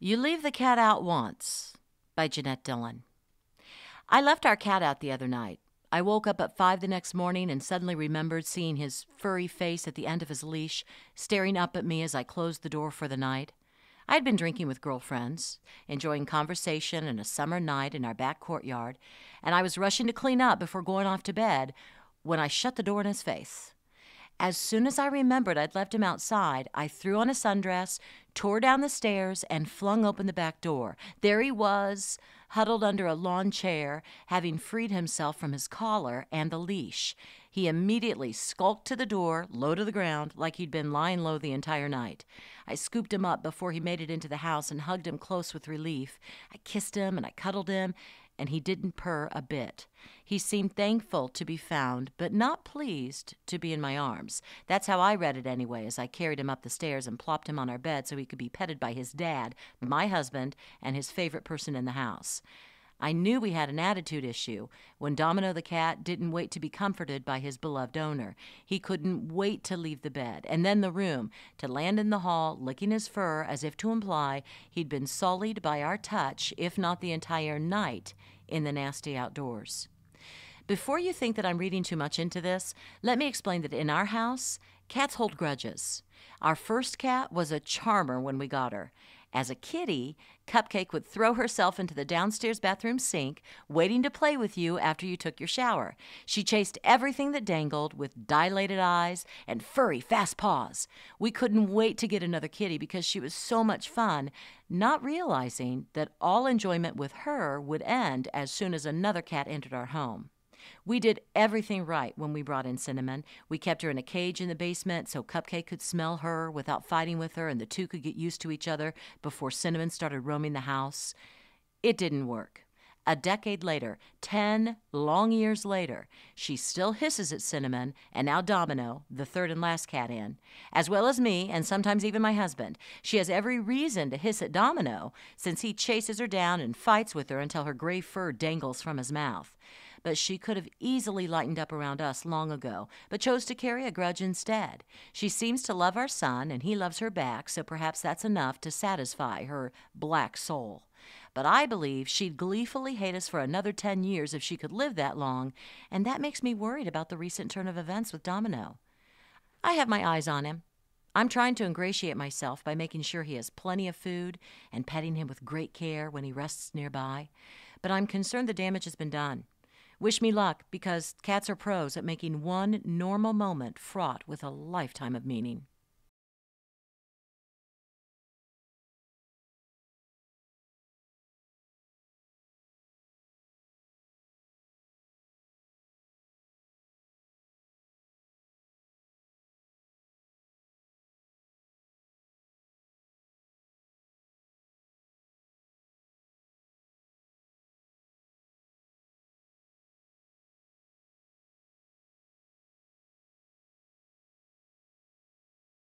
You Leave the Cat Out Once by Jeanette Dillon. I left our cat out the other night. I woke up at 5 the next morning and suddenly remembered seeing his furry face at the end of his leash, staring up at me as I closed the door for the night. I had been drinking with girlfriends, enjoying conversation and a summer night in our back courtyard, and I was rushing to clean up before going off to bed when I shut the door in his face. As soon as I remembered I'd left him outside, I threw on a sundress, tore down the stairs, and flung open the back door. There he was, huddled under a lawn chair, having freed himself from his collar and the leash. He immediately skulked to the door, low to the ground, like he'd been lying low the entire night. I scooped him up before he made it into the house and hugged him close with relief. I kissed him and I cuddled him, and he didn't purr a bit. He seemed thankful to be found, but not pleased to be in my arms. That's how I read it anyway, as I carried him up the stairs and plopped him on our bed so he could be petted by his dad, my husband, and his favorite person in the house. I knew we had an attitude issue when Domino the cat didn't wait to be comforted by his beloved owner. He couldn't wait to leave the bed and then the room, to land in the hall, licking his fur as if to imply he'd been sullied by our touch, if not the entire night, in the nasty outdoors. Before you think that I'm reading too much into this, let me explain that in our house, cats hold grudges. Our first cat was a charmer when we got her. As a kitty, Cupcake would throw herself into the downstairs bathroom sink, waiting to play with you after you took your shower. She chased everything that dangled with dilated eyes and furry, fast paws. We couldn't wait to get another kitty because she was so much fun, not realizing that all enjoyment with her would end as soon as another cat entered our home. We did everything right when we brought in Cinnamon. We kept her in a cage in the basement so Cupcake could smell her without fighting with her, and the two could get used to each other before Cinnamon started roaming the house. It didn't work. A decade later, 10 long years later, she still hisses at Cinnamon and now Domino, the third and last cat in, as well as me and sometimes even my husband. She has every reason to hiss at Domino since he chases her down and fights with her until her gray fur dangles from his mouth. But she could have easily lightened up around us long ago, but chose to carry a grudge instead. She seems to love our son, and he loves her back, so perhaps that's enough to satisfy her black soul. But I believe she'd gleefully hate us for another 10 years if she could live that long, and that makes me worried about the recent turn of events with Domino. I have my eyes on him. I'm trying to ingratiate myself by making sure he has plenty of food and petting him with great care when he rests nearby, but I'm concerned the damage has been done. Wish me luck, because cats are pros at making one normal moment fraught with a lifetime of meaning.